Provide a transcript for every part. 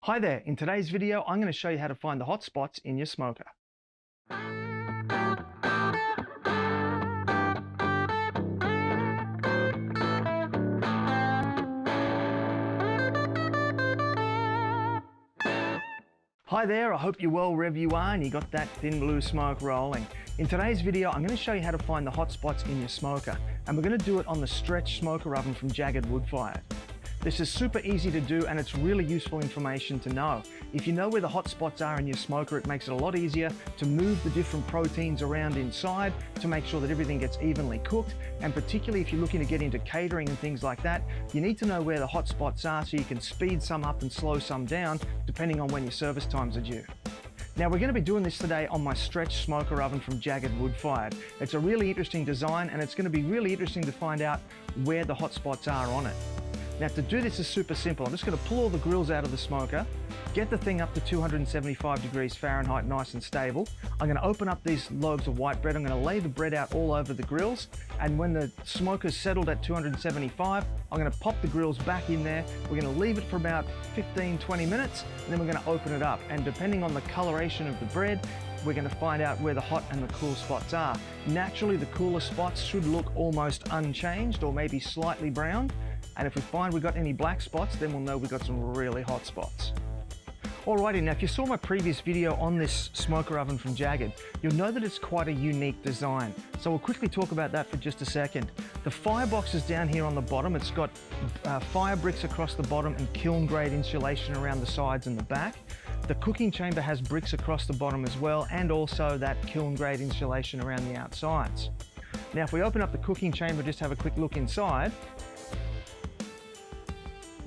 Hi there, in today's video I'm going to show you how to find the hot spots in your smoker. Hi there, I hope you're well wherever you are and you got that thin blue smoke rolling. In today's video I'm going to show you how to find the hot spots in your smoker, and we're going to do it on the stretch smoker oven from JAGRD wood fired. This is super easy to do and it's really useful information to know. If you know where the hot spots are in your smoker, it makes it a lot easier to move the different proteins around inside to make sure that everything gets evenly cooked. And particularly if you're looking to get into catering and things like that, you need to know where the hot spots are so you can speed some up and slow some down depending on when your service times are due. Now we're going to be doing this today on my stretch smoker oven from JAGRD wood fired. It's a really interesting design and it's going to be really interesting to find out where the hot spots are on it. Now to do this is super simple. I'm just going to pull all the grills out of the smoker, get the thing up to 275 degrees Fahrenheit nice and stable. I'm going to open up these loaves of white bread. I'm going to lay the bread out all over the grills, and when the smoker's settled at 275, I'm going to pop the grills back in there. We're going to leave it for about 15-20 minutes and then we're going to open it up, and depending on the coloration of the bread, we're going to find out where the hot and the cool spots are. Naturally the cooler spots should look almost unchanged or maybe slightly brown. And if we find we've got any black spots, then we'll know we've got some really hot spots. Alrighty, now if you saw my previous video on this smoker oven from JAGRD, you'll know that it's quite a unique design. So we'll quickly talk about that for just a second. The firebox is down here on the bottom. It's got fire bricks across the bottom and kiln grade insulation around the sides and the back. The cooking chamber has bricks across the bottom as well, and also that kiln grade insulation around the outsides. Now if we open up the cooking chamber, just have a quick look inside,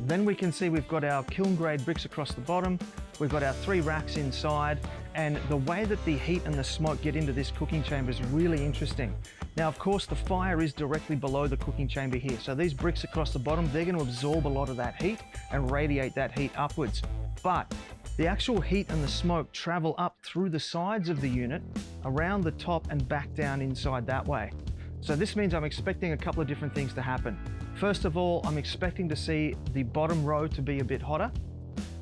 then we can see we've got our kiln grade bricks across the bottom, we've got our 3 racks inside, and the way that the heat and the smoke get into this cooking chamber is really interesting. Now of course the fire is directly below the cooking chamber here, so these bricks across the bottom, they're going to absorb a lot of that heat and radiate that heat upwards. But the actual heat and the smoke travel up through the sides of the unit, around the top and back down inside that way. So this means I'm expecting a couple of different things to happen. First of all, I'm expecting to see the bottom row to be a bit hotter,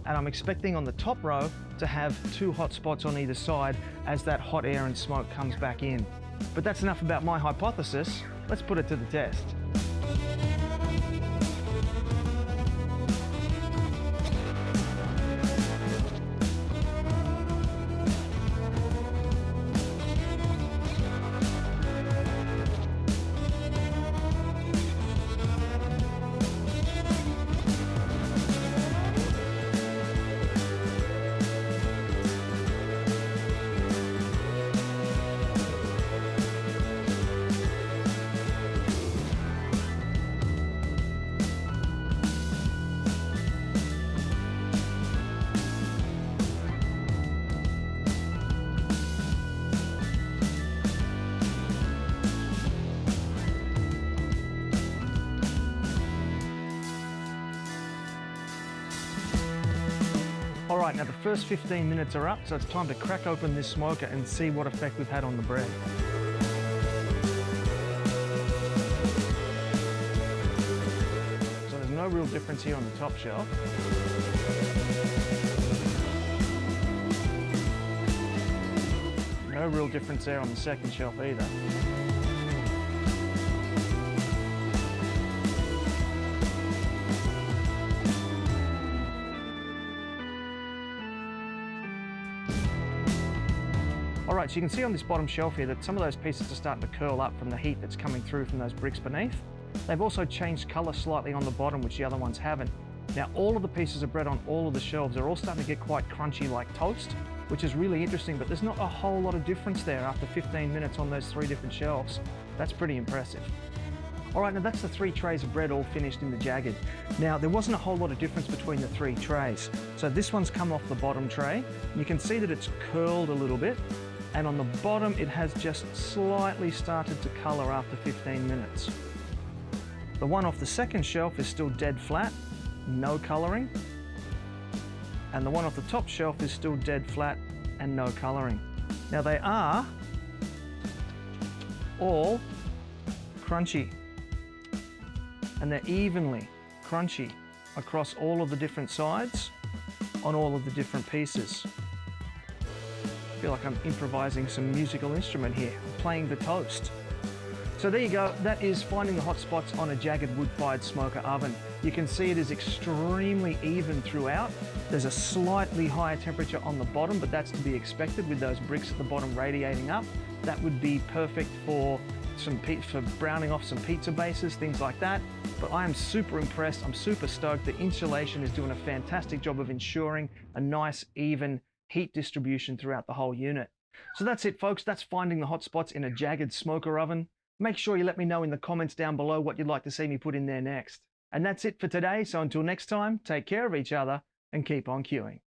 and I'm expecting on the top row to have 2 hot spots on either side as that hot air and smoke comes back in. But that's enough about my hypothesis. Let's put it to the test. All right, now the first 15 minutes are up, so it's time to crack open this smoker and see what effect we've had on the bread. So there's no real difference here on the top shelf. No real difference there on the second shelf either. Alright, so you can see on this bottom shelf here that some of those pieces are starting to curl up from the heat that's coming through from those bricks beneath. They've also changed colour slightly on the bottom, which the other ones haven't. Now all of the pieces of bread on all of the shelves are all starting to get quite crunchy like toast, which is really interesting, but there's not a whole lot of difference there after 15 minutes on those 3 different shelves. That's pretty impressive. Alright, now that's the 3 trays of bread all finished in the JAGRD. Now there wasn't a whole lot of difference between the 3 trays. So this one's come off the bottom tray. You can see that it's curled a little bit, and on the bottom it has just slightly started to colour after 15 minutes. The one off the second shelf is still dead flat, no colouring. And the one off the top shelf is still dead flat and no colouring. Now they are all crunchy, and they're evenly crunchy across all of the different sides on all of the different pieces. I feel like I'm improvising some musical instrument here, playing the toast. So there you go, that is finding the hot spots on a JAGRD wood-fired smoker oven. You can see it is extremely even throughout. There's a slightly higher temperature on the bottom, but that's to be expected with those bricks at the bottom radiating up. That would be perfect for browning off some pizza bases, things like that. But I am super impressed, I'm super stoked. The insulation is doing a fantastic job of ensuring a nice, even heat distribution throughout the whole unit. So that's it, folks. That's finding the hot spots in a JAGRD smoker oven. Make sure you let me know in the comments down below what you'd like to see me put in there next. And that's it for today. So until next time, take care of each other and keep on queuing.